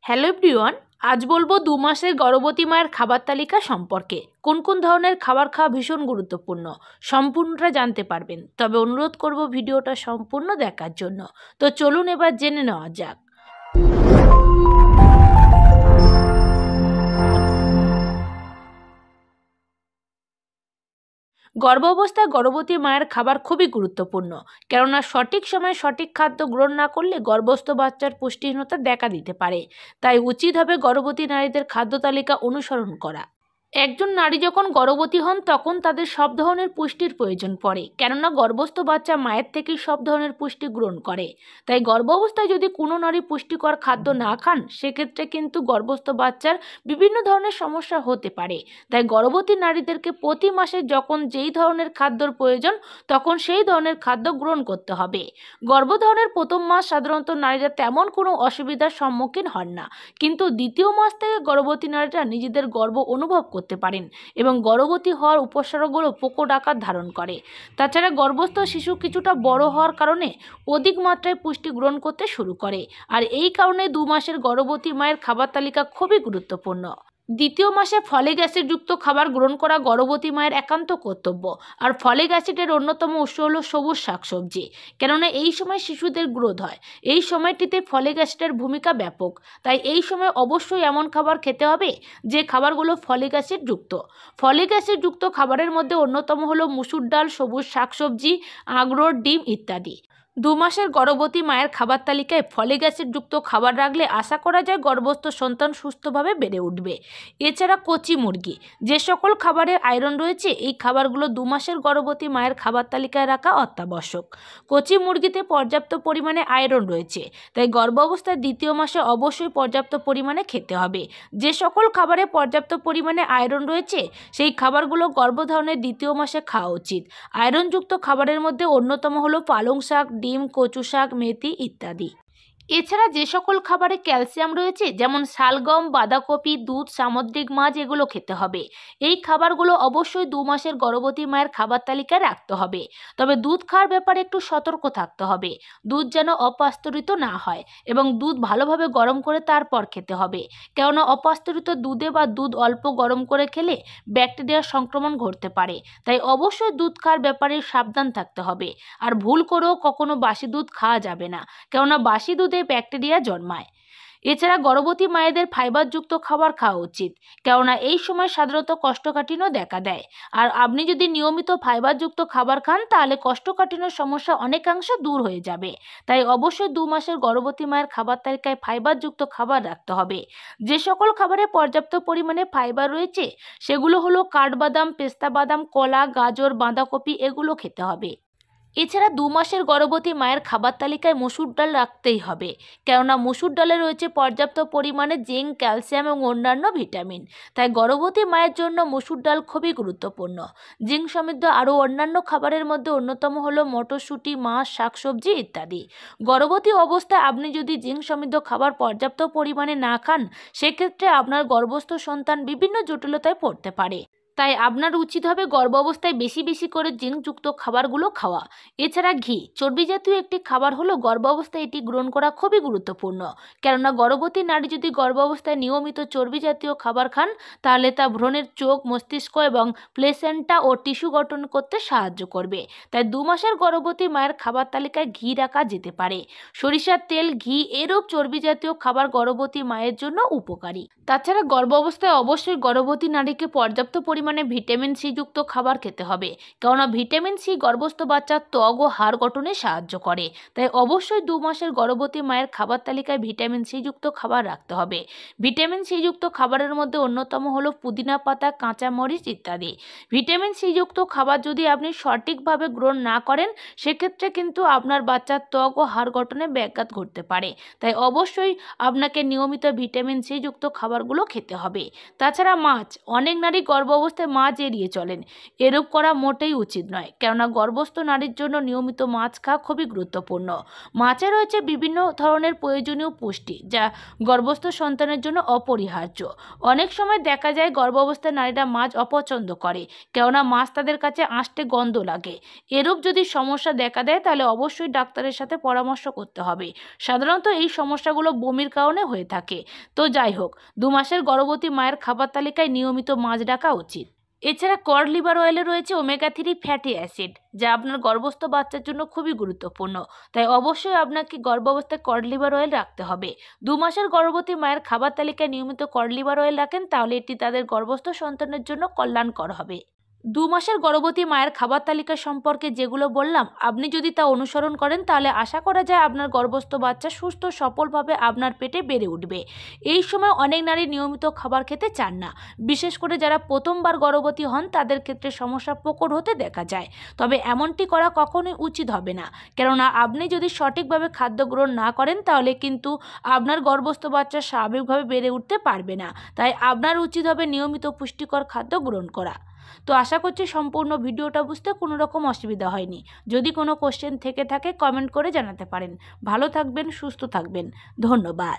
Hello everyone, আজ বলবো 2 মাসের গর্ভবতী মায়ের খাবার তালিকা সম্পর্কে। কোন কোন ধরনের খাবার খাওয়া ভীষণ গুরুত্বপূর্ণ, সম্পূর্ণটা জানতে পারবেন। তবে অনুরোধ করব ভিডিওটা সম্পূর্ণ দেখার জন্য। তো চলুন এবার জেনে নেওয়া যাক। গর্ভাবস্থায় গর্ভবতী মায়ের খাবার খুবই গুরুত্বপূর্ণ, কেননা সঠিক সময়ে সঠিক খাদ্য গ্রহণ না করলে গর্ভস্থ বাচ্চার পুষ্টিহীনতা দেখা দিতে পারে। তাই উচিত হবে গর্ভবতী নারীদের খাদ্য তালিকা অনুসরণ করা। একজন নারী যখন গর্ভবতী হন তখন তাদের সব ধরনের পুষ্টির প্রয়োজন পড়ে, কেননা গর্ভস্থ বাচ্চা মায়ের থেকেই সব ধরনের পুষ্টি গ্রহণ করে। তাই গর্ভাবস্থায় যদি কোনো নারী পুষ্টিকর খাদ্য না খান, সেক্ষেত্রে কিন্তু গর্ভস্থ বাচ্চার বিভিন্ন ধরনের সমস্যা হতে পারে। তাই গর্ভবতী নারীদেরকে প্রতি মাসে যখন যেই ধরনের খাদ্যর প্রয়োজন তখন সেই ধরনের খাদ্য গ্রহণ করতে হবে। গর্ভধারণের প্রথম মাস সাধারণত নারীরা তেমন কোনো অসুবিধার সম্মুখীন হন না, কিন্তু দ্বিতীয় মাস থেকে গর্ভবতী নারীরা নিজেদের গর্ভ অনুভব করতে পারেন এবং গর্ভবতী হওয়ার উপসর্গগুলো প্রকট আকার ধারণ করে। তাছাড়া গর্ভস্থ শিশু কিছুটা বড় হওয়ার কারণে অধিক মাত্রায় পুষ্টি গ্রহণ করতে শুরু করে, আর এই কারণে 2 মাসের গর্ভবতী মায়ের খাবার তালিকা খুবই গুরুত্বপূর্ণ। দ্বিতীয় মাসে ফলিক অ্যাসিডযুক্ত খাবার গ্রহণ করা গর্ভবতী মায়ের একান্ত কর্তব্য। আর ফলিক অ্যাসিডের অন্যতম উৎস হলো সবুজ শাকসবজি, কেননা এই সময় শিশুদের গ্রোথ হয়। এই সময়টিতে ফলিক অ্যাসিডের ভূমিকা ব্যাপক। তাই এই সময় অবশ্যই এমন খাবার খেতে হবে যে খাবারগুলো ফলিক অ্যাসিড যুক্ত। ফলিক অ্যাসিড যুক্ত খাবারের মধ্যে অন্যতম হলো মুসুর ডাল, সবুজ শাকসবজি, আখরোট, ডিম ইত্যাদি। 2 মাসের গর্ভবতী মায়ের খাবার তালিকায় ফলিক অ্যাসিডযুক্ত খাবার রাখলে আশা করা যায় গর্ভস্থ সন্তান সুস্থভাবে বেড়ে উঠবে। এছাড়া কচি মুরগি, যে সকল খাবারে আয়রন রয়েছে এই খাবারগুলো 2 মাসের গর্ভবতী মায়ের খাবার তালিকায় রাখা অত্যাবশ্যক। কচি মুরগিতে পর্যাপ্ত পরিমাণে আয়রন রয়েছে, তাই গর্ভাবস্থার দ্বিতীয় মাসে অবশ্যই পর্যাপ্ত পরিমাণে খেতে হবে। যে সকল খাবারে পর্যাপ্ত পরিমাণে আয়রন রয়েছে সেই খাবারগুলো গর্ভধারণের দ্বিতীয় মাসে খাওয়া উচিত। আয়রনযুক্ত খাবারের মধ্যে অন্যতম হলো পালং শাক, ডিম, কচু শাক, মেথি ইত্যাদি। এছাড়া যে সকল খাবারে ক্যালসিয়াম রয়েছে যেমন শালগম, বাঁধাকপি, দুধ, সামুদ্রিক মাছ এগুলো খেতে হবে। এই খাবারগুলো অবশ্যই 2 মাসের গর্ভবতী মায়ের খাবার তালিকায় রাখতে হবে। তবে দুধ খাওয়ার ব্যাপারে একটু সতর্ক থাকতে হবে। দুধ যেন অপাস্তরিত না হয় এবং দুধ ভালোভাবে গরম করে তারপর খেতে হবে, কেননা অপাস্তরিত দুধে বা দুধ অল্প গরম করে খেলে ব্যাকটেরিয়ার সংক্রমণ ঘটতে পারে। তাই অবশ্যই দুধ খাওয়ার ব্যাপারে সাবধান থাকতে হবে। আর ভুল করেও কখনো বাসি দুধ খাওয়া যাবে না, কেননা বাসি দুধে ব্যাকটেরিয়া জন্মায়। এছাড়া গর্ভবতী মায়েদের ফাইবারযুক্ত খাবার খাওয়া উচিত, কেননা এই সময় সাধারণত কোষ্ঠকাঠিন্য দেখা দেয়। আর আপনি যদি নিয়মিত ফাইবারযুক্ত খাবার খান তাহলে কোষ্ঠকাঠিন্যের সমস্যা অনেকাংশ দূর হয়ে যাবে। তাই অবশ্যই 2 মাসের গর্ভবতী মায়ের খাবার তালিকায় ফাইবারযুক্ত খাবার রাখতে হবে। যে সকল খাবারে পর্যাপ্ত পরিমাণে ফাইবার রয়েছে সেগুলো হলো কাঠবাদাম, পেস্তা বাদাম, কলা, গাজর, বাঁধাকপি এগুলো খেতে হবে। এছাড়া 2 মাসের গর্ভবতী মায়ের খাবার তালিকায় মসুর ডাল রাখতেই হবে, কেননা মসুর ডালে রয়েছে পর্যাপ্ত পরিমাণে জিঙ্ক, ক্যালসিয়াম এবং অন্যান্য ভিটামিন। তাই গর্ভবতী মায়ের জন্য মসুর ডাল খুবই গুরুত্বপূর্ণ। জিঙ্ক সমৃদ্ধ আরও অন্যান্য খাবারের মধ্যে অন্যতম হলো মটরশুঁটি, মাছ, শাকসবজি ইত্যাদি। গর্ভবতী অবস্থায় আপনি যদি জিঙ্ক সমৃদ্ধ খাবার পর্যাপ্ত পরিমাণে না খান সেক্ষেত্রে আপনার গর্ভস্থ সন্তান বিভিন্ন জটিলতায় পড়তে পারে। তাই আপনার উচিত হবে গর্ভাবস্থায় বেশি বেশি করে জিঙ্কযুক্ত খাবারগুলো খাওয়া। এছাড়া ঘি চর্বি জাতীয় একটি খাবার হলো গর্ভাবস্থায় এটি গ্রহণ করা খুবই গুরুত্বপূর্ণ, কেননা গর্ভবতী নারী যদি গর্ভাবস্থায় নিয়মিত চর্বি জাতীয় খাবার খান তাহলে তা ভ্রূণের চোখ, মস্তিষ্ক এবং প্লেসেন্টা ও টিস্যু গঠন করতে সাহায্য করবে। তাই 2 মাসের গর্ভবতী মায়ের খাবার তালিকায় ঘি রাখা যেতে পারে। সরিষার তেল, ঘি এরূপ চর্বি জাতীয় খাবার গর্ভবতী মায়ের জন্য উপকারী। তাছাড়া গর্ভাবস্থায় অবশ্যই গর্ভবতী নারীকে পর্যাপ্ত পরিমাণে ভিটামিন সি যুক্ত খাবার খেতে হবে, কেননা ভিটামিন সি গর্ভস্থ বাচ্চার ত্বক ও হাড় গঠনে সাহায্য করে। তাই অবশ্যই 2 মাসের গর্ভবতী মায়ের খাবার তালিকায় ভিটামিন সি যুক্ত খাবার রাখতে হবে। ভিটামিন সি যুক্ত খাবারের মধ্যে অন্যতম হলো পুদিনা পাতা, কাঁচা মরিচ ইত্যাদি। ভিটামিন সি যুক্ত খাবার যদি আপনি সঠিকভাবে গ্রহণ না করেন সেক্ষেত্রে কিন্তু আপনার বাচ্চার ত্বক ও হাড় গঠনে ব্যাঘাত ঘটতে পারে। তাই অবশ্যই আপনাকে নিয়মিত ভিটামিন সি যুক্ত খাবারগুলো খেতে হবে। তাছাড়া মাছ, অনেক নারী গর্ভাবস্থায় গর্ভাবস্থায় মাছ এড়িয়ে চলেন। এরূপ করা মোটেই উচিত নয়, কেননা গর্ভস্থ নারীর জন্য নিয়মিত মাছ খাওয়া খুবই গুরুত্বপূর্ণ। মাছে রয়েছে বিভিন্ন ধরনের প্রয়োজনীয় পুষ্টি, যা গর্ভস্থ সন্তানের জন্য অপরিহার্য। অনেক সময় দেখা যায় গর্ভাবস্থায় নারীরা মাছ অপছন্দ করে, কেননা মাছ তাদের কাছে আঁশটে গন্ধ লাগে। এরূপ যদি সমস্যা দেখা দেয় তাহলে অবশ্যই ডাক্তারের সাথে পরামর্শ করতে হবে। সাধারণত এই সমস্যাগুলো বমির কারণে হয়ে থাকে। তো যাই হোক, 2 মাসের গর্ভবতী মায়ের খাবার তালিকায় নিয়মিত মাছ রাখা উচিত। এছাড়া কড লিভার অয়েলে রয়েছে ওমেগা 3 ফ্যাটি অ্যাসিড, যা আপনার গর্ভস্থ বাচ্চার জন্য খুবই গুরুত্বপূর্ণ। তাই অবশ্যই আপনাকে গর্ভাবস্থায় কড লিভার অয়েল রাখতে হবে। 2 মাসের গর্ভবতী মায়ের খাবার তালিকায় নিয়মিত কড লিভার অয়েল রাখেন, তাহলে এটি তাদের গর্ভস্থ সন্তানের জন্য কল্যাণকর হবে। 2 মাসের গর্ভবতী মায়ের খাবার তালিকা সম্পর্কে যেগুলো বললাম, আপনি যদি তা অনুসরণ করেন তাহলে আশা করা যায় আপনার গর্ভস্থ বাচ্চা সুস্থ সফলভাবে আপনার পেটে বেড়ে উঠবে। এই সময় অনেক নারী নিয়মিত খাবার খেতে চান না, বিশেষ করে যারা প্রথমবার গর্ভবতী হন তাদের ক্ষেত্রে সমস্যা প্রকট হতে দেখা যায়। তবে এমনটি করা কখনোই উচিত হবে না, কেননা আপনি যদি সঠিকভাবে খাদ্য গ্রহণ না করেন তাহলে কিন্তু আপনার গর্ভস্থ বাচ্চা স্বাভাবিকভাবে বেড়ে উঠতে পারবে না। তাই আপনার উচিত হবে নিয়মিত পুষ্টিকর খাদ্য গ্রহণ করা। তো আশা করছি সম্পূর্ণ ভিডিওটা বুঝতে কোনো রকম অসুবিধা হয়নি। যদি কোনো কোশ্চেন থেকে থাকে কমেন্ট করে জানাতে পারেন। ভালো থাকবেন, সুস্থ থাকবেন। ধন্যবাদ।